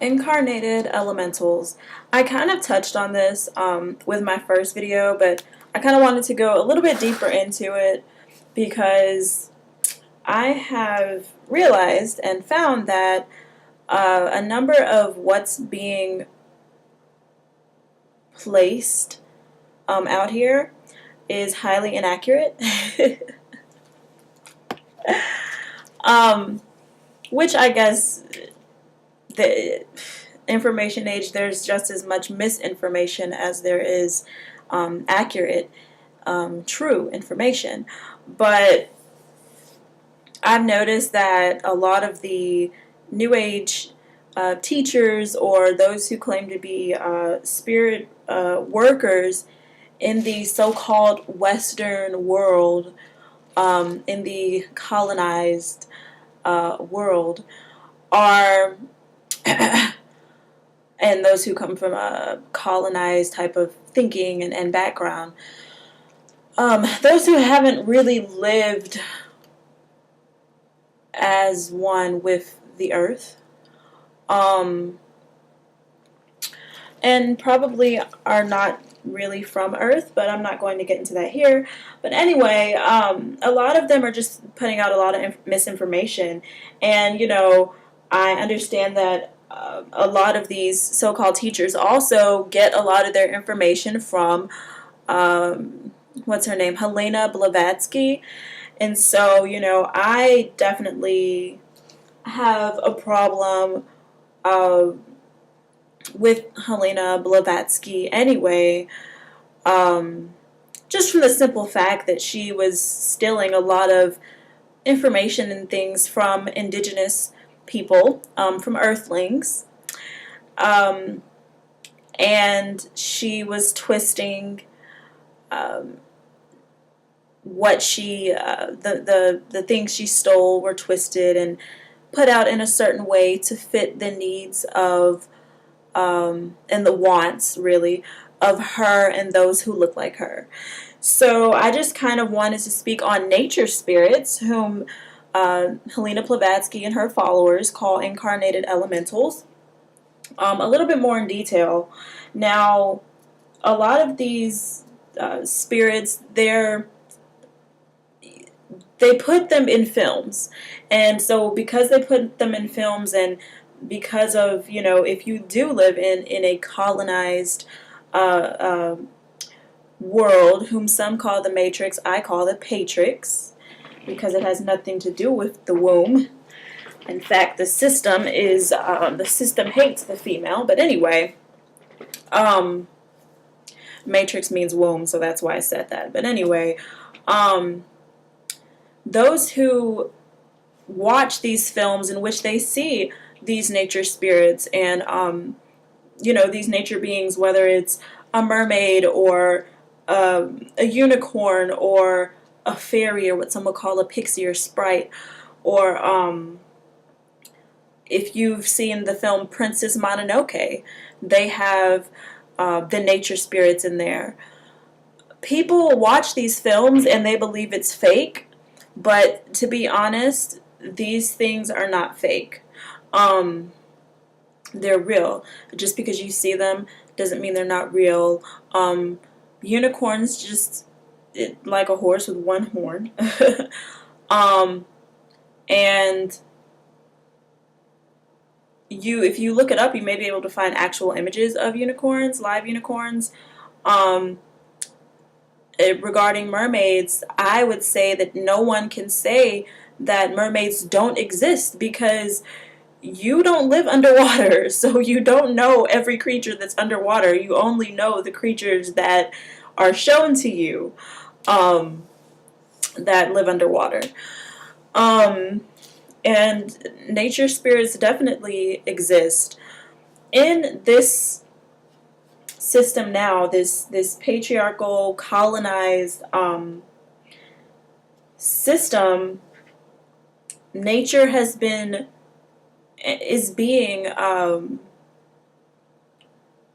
Incarnated elementals. I kind of touched on this with my first video, but I kind of wanted to go a little bit deeper into it because I have realized and found that a number of what's being placed out here is highly inaccurate. um, which I guess the information age, there's just as much misinformation as there is accurate, true information. But I've noticed that a lot of the New Age teachers or those who claim to be spirit workers in the so-called Western world, in the colonized world, are and those who come from a colonized type of thinking and background, those who haven't really lived as one with the earth, um, and probably are not really from earth, but I'm not going to get into that here. But anyway, a lot of them are just putting out a lot of misinformation, and I understand that a lot of these so-called teachers also get a lot of their information from what's her name, Helena Blavatsky. And so, I definitely have a problem uh, with Helena Blavatsky anyway, just from the simple fact that she was stealing a lot of information and things from indigenous people, from earthlings, um, and she was twisting um, what she the things she stole were twisted and put out in a certain way to fit the needs of and the wants, really, of her and those who look like her. So I just kind of wanted to speak on nature spirits, whom Helena Blavatsky and her followers call incarnated elementals, a little bit more in detail. Now, a lot of these spirits, they put them in films, and so because they put them in films, and because of, if you do live in a colonized uh, uh, world, whom some call the Matrix, I call the Patrix, because it has nothing to do with the womb. In fact, the system hates the female. But anyway, um, Matrix means womb, so that's why I said that. But anyway, um, those who watch these films in which they see these nature spirits and these nature beings, whether it's a mermaid or a unicorn or a fairy or what some would call a pixie or sprite, or if you've seen the film Princess Mononoke, they have the nature spirits in there. People watch these films and they believe it's fake, but to be honest, these things are not fake. Um, they're real. Just because you see them doesn't mean they're not real. Unicorns just like a horse with one horn. um, and if you look it up, you may be able to find actual images of unicorns, live unicorns. Um, Regarding mermaids, I would say that no one can say that mermaids don't exist, because you don't live underwater, so you don't know every creature that's underwater. You only know the creatures that are shown to you, um, that live underwater. Um, and nature spirits definitely exist. In this system now, this patriarchal, colonized system, nature is being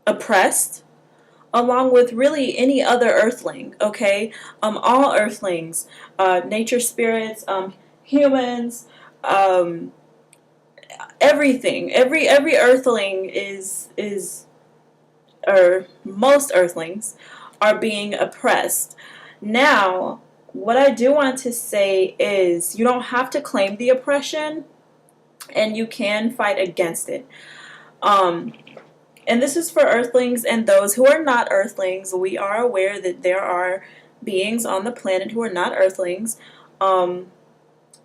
oppressed, along with really any other earthling. Okay, all earthlings, nature spirits, humans, um, everything, every earthling or most earthlings are being oppressed. Now, what I do want to say is you don't have to claim the oppression, and you can fight against it. Um, and this is for earthlings and those who are not earthlings. We are aware that there are beings on the planet who are not earthlings. Um,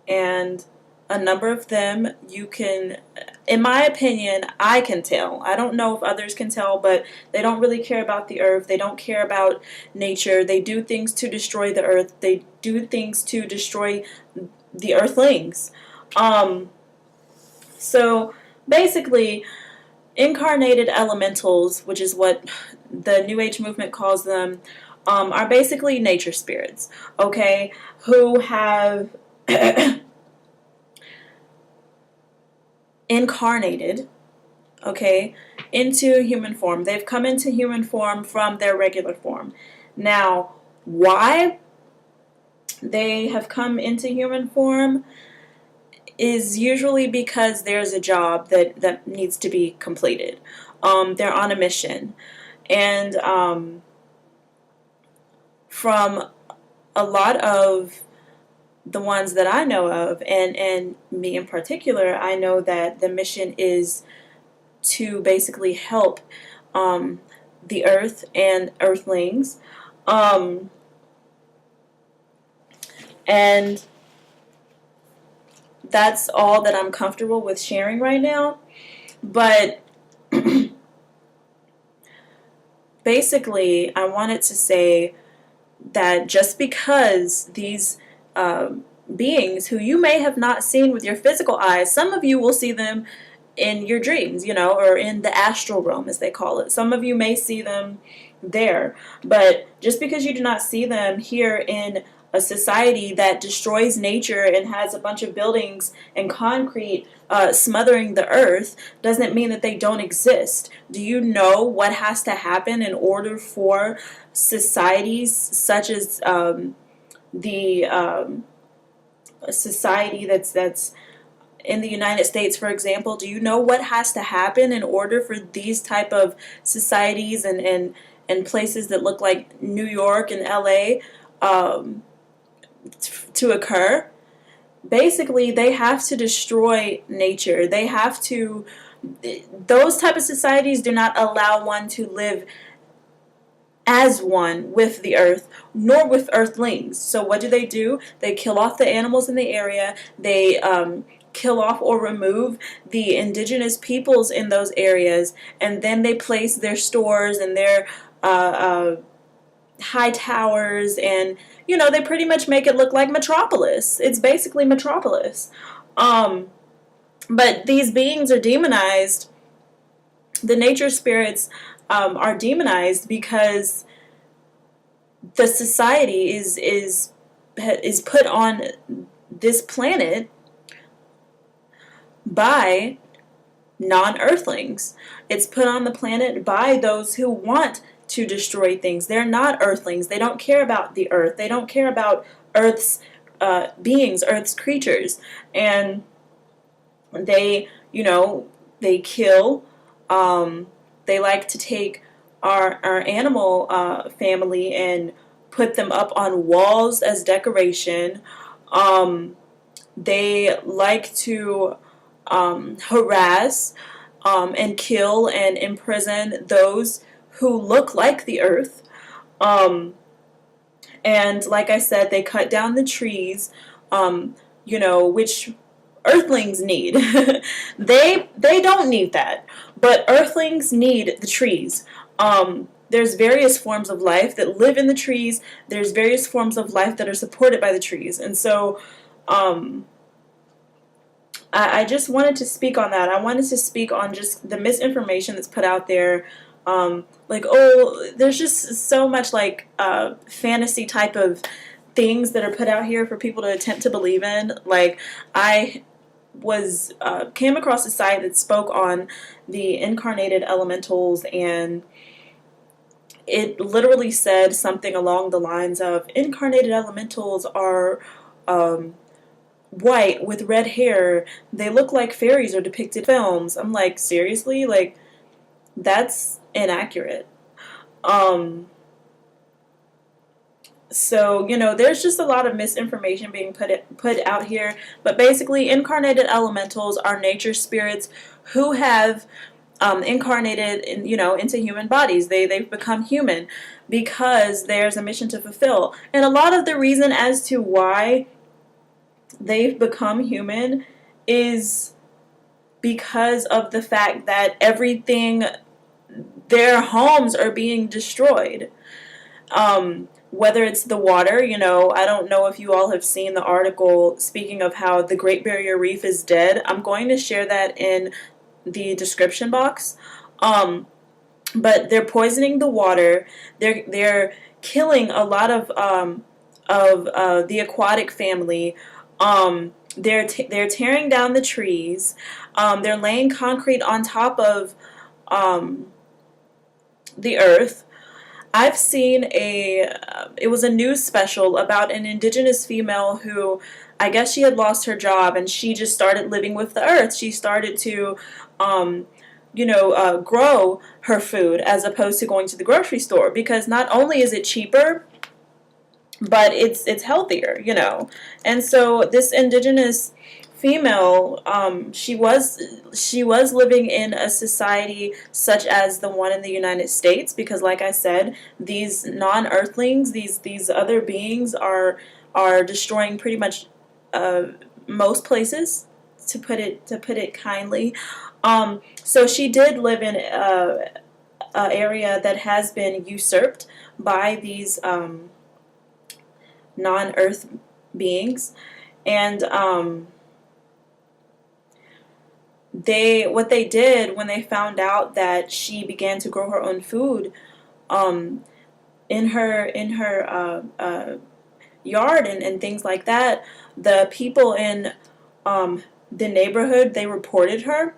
and a number of them you can, in my opinion, I can tell. I don't know if others can tell, but they don't really care about the earth. They don't care about nature. They do things to destroy the earth. They do things to destroy the earthlings. Um, so basically, incarnated elementals, which is what the New Age movement calls them, are basically nature spirits, okay, who have incarnated, okay, into human form. They've come into human form from their regular form. Now, why they have come into human form is usually because there's a job that needs to be completed. They're on a mission. And from a lot of the ones that I know of, and me in particular, I know that the mission is to basically help the earth and earthlings. And that's all that I'm comfortable with sharing right now. But basically, I wanted to say that just because these beings who you may have not seen with your physical eyes, some of you will see them in your dreams, or in the astral realm, as they call it. Some of you may see them there. But just because you do not see them here in a society that destroys nature and has a bunch of buildings and concrete smothering the earth doesn't mean that they don't exist. Do you know what has to happen in order for societies such as the society that's in the United States, for example? Do you know what has to happen in order for these type of societies and places that look like New York and LA to occur? Basically, they have to destroy nature. They have to, those type of societies do not allow one to live as one with the earth, nor with earthlings. So what do? They kill off the animals in the area. They kill off or remove the indigenous peoples in those areas, and then they place their stores and their high towers, and they pretty much make it look like Metropolis. It's basically Metropolis. But these beings are demonized. The nature spirits are demonized because the society is put on this planet by non-earthlings. It's put on the planet by those who want to destroy things. They're not earthlings. They don't care about the earth. They don't care about Earth's beings, Earth's creatures. And they, they kill. They like to take our animal family and put them up on walls as decoration. They like to harass and kill and imprison those who look like the earth. And like I said, they cut down the trees, which earthlings need. They don't need that, but earthlings need the trees. There's various forms of life that live in the trees. There's various forms of life that are supported by the trees. And so I just wanted to speak on that. I wanted to speak on just the misinformation that's put out there. There's just so much fantasy type of things that are put out here for people to attempt to believe in. Like, I came across a site that spoke on the incarnated elementals, and it literally said something along the lines of incarnated elementals are white with red hair. They look like fairies are depicted in films. I'm like, seriously? Like, that's inaccurate. Um, so, there's just a lot of misinformation being put out here. But basically, incarnated elementals are nature spirits who have incarnated into human bodies. They've become human because there's a mission to fulfill. And a lot of the reason as to why they've become human is because of the fact that their homes are being destroyed. Whether it's the water, I don't know if you all have seen the article speaking of how the Great Barrier Reef is dead. I'm going to share that in the description box. But they're poisoning the water. They're killing a lot of the aquatic family. They're tearing down the trees. They're laying concrete on top of the earth. I've seen it was a news special about an indigenous female who, I guess she had lost her job and she just started living with the earth. She started to, grow her food as opposed to going to the grocery store, because not only is it cheaper, but it's healthier, And so this indigenous female, she was living in a society such as the one in the United States, because like I said, these non-earthlings, these other beings are destroying pretty much most places, to put it kindly. So she did live in a area that has been usurped by these non-earth beings, and what they did when they found out that she began to grow her own food in her yard and things like that, the people in the neighborhood, they reported her,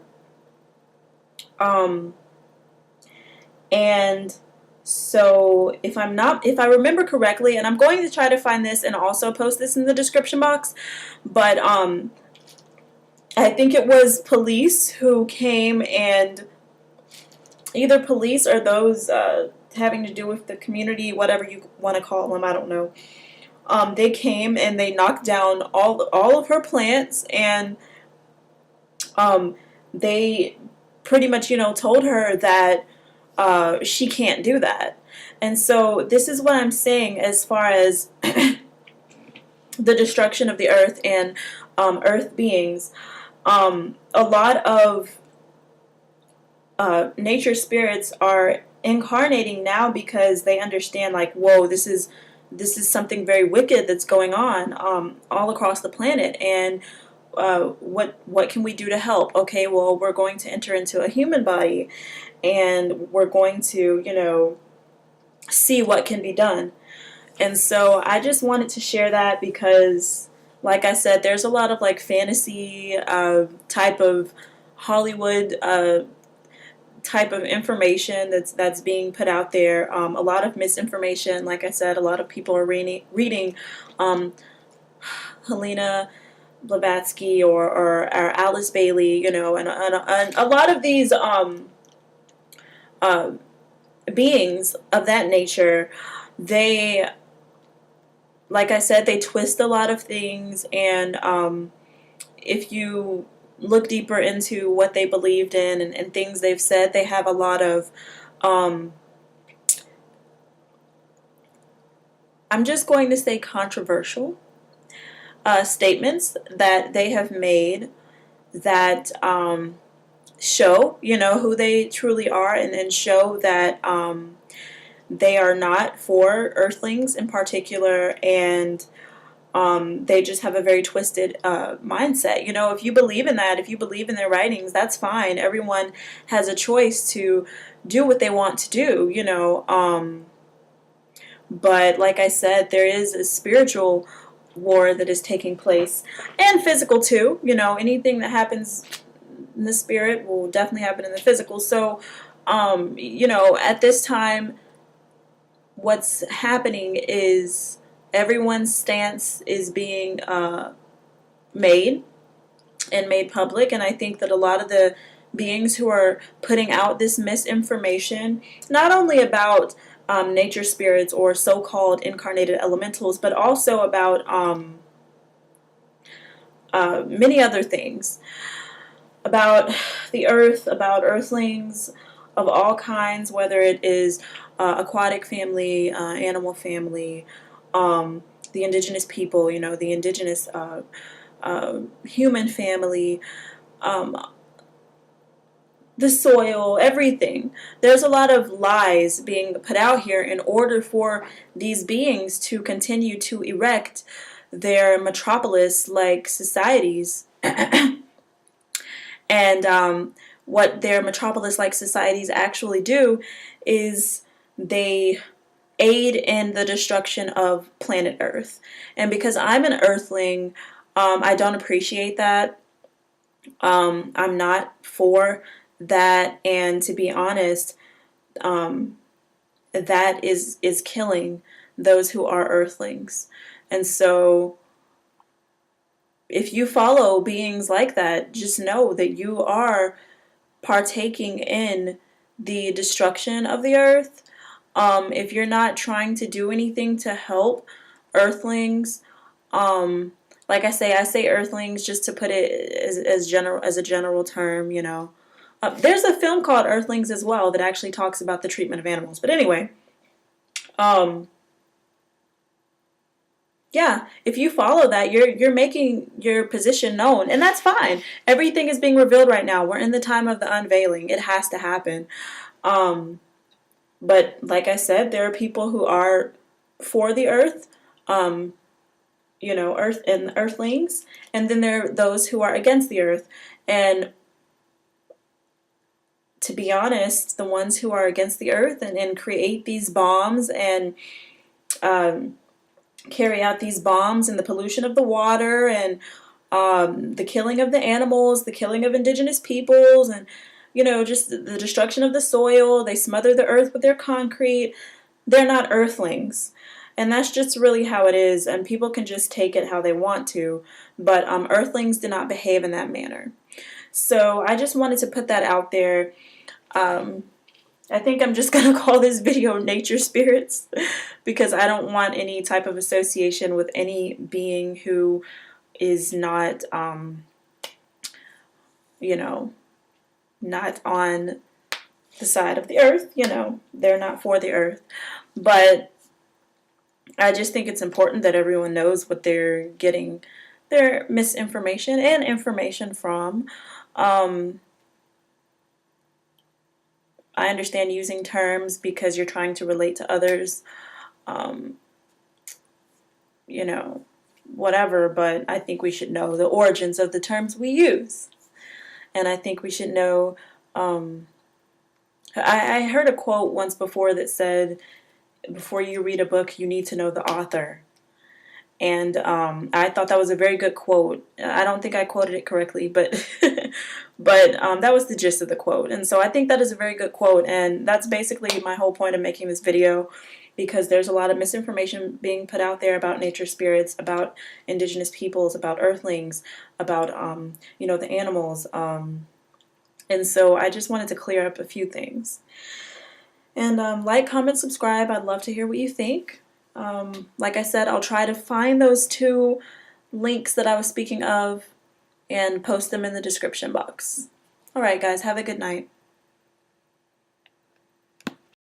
and so if I remember correctly, and I'm going to try to find this and also post this in the description box, but I think it was police who came, and either police or those having to do with the community, whatever you want to call them, I don't know. They came and they knocked down all of her plants, and they pretty much, told her that she can't do that. And so this is what I'm saying as far as the destruction of the earth and earth beings. A lot of nature spirits are incarnating now because they understand, like, whoa, this is something very wicked that's going on all across the planet, and what can we do to help? Okay, well, we're going to enter into a human body, and we're going to, see what can be done. And so I just wanted to share that because, like I said, there's a lot of like fantasy type of Hollywood type of information that's being put out there. A lot of misinformation. Like I said, a lot of people are reading Helena Blavatsky or Alice Bailey, and a lot of these beings of that nature. They, like I said, they twist a lot of things, and if you look deeper into what they believed in and things they've said, they have a lot of I'm just going to say controversial statements that they have made that show, who they truly are, and show that they are not for earthlings in particular, and they just have a very twisted mindset. If you believe in that, if you believe in their writings, that's fine. Everyone has a choice to do what they want to do, but like I said, there is a spiritual war that is taking place, and physical too. Anything that happens in the spirit will definitely happen in the physical. So, at this time, what's happening is everyone's stance is being made and made public. And I think that a lot of the beings who are putting out this misinformation, not only about nature spirits or so-called incarnated elementals, but also about many other things, about the earth, about earthlings of all kinds, whether it is aquatic family, animal family, the indigenous people, you know, the indigenous human family, um, the soil, everything. There's a lot of lies being put out here in order for these beings to continue to erect their metropolis-like societies. And what their metropolis-like societies actually do is they aid in the destruction of planet Earth. And because I'm an Earthling, I don't appreciate that. I'm not for that, and to be honest, that is killing those who are Earthlings. And so if you follow beings like that, just know that you are partaking in the destruction of the earth. If you're not trying to do anything to help Earthlings, like I say Earthlings just to put it as a general term, you know. There's a film called Earthlings as well that actually talks about the treatment of animals. But anyway, yeah, if you follow that, you're making your position known, and that's fine. Everything is being revealed right now. We're in the time of the unveiling. It has to happen. But like I said, there are people who are for the earth, you know, earth and earthlings, and then there are those who are against the earth. And to be honest, the ones who are against the earth and create these bombs and carry out these bombs and the pollution of the water and the killing of the animals, the killing of indigenous peoples, and, you know, just the destruction of the soil. They smother the earth with their concrete. They're not Earthlings. And that's just really how it is, and people can just take it how they want to, but Earthlings do not behave in that manner. So I just wanted to put that out there. I think I'm just going to call this video Nature Spirits because I don't want any type of association with any being who is not, you know, not on the side of the earth. You know, they're not for the earth. But I just think it's important that everyone knows what they're getting their misinformation and information from. I understand using terms because you're trying to relate to others, you know, whatever, but I think we should know the origins of the terms we use. And I think we should know, I heard a quote once before that said, before you read a book, you need to know the author. And I thought that was a very good quote. I don't think I quoted it correctly, but but that was the gist of the quote. And so I think that is a very good quote, and that's basically my whole point of making this video, because there's a lot of misinformation being put out there about nature spirits, about indigenous peoples, about earthlings, about you know, the animals. And so I just wanted to clear up a few things. And like, comment, subscribe. I'd love to hear what you think. Like I said, I'll try to find those 2 links that I was speaking of and post them in the description box. Alright guys, have a good night.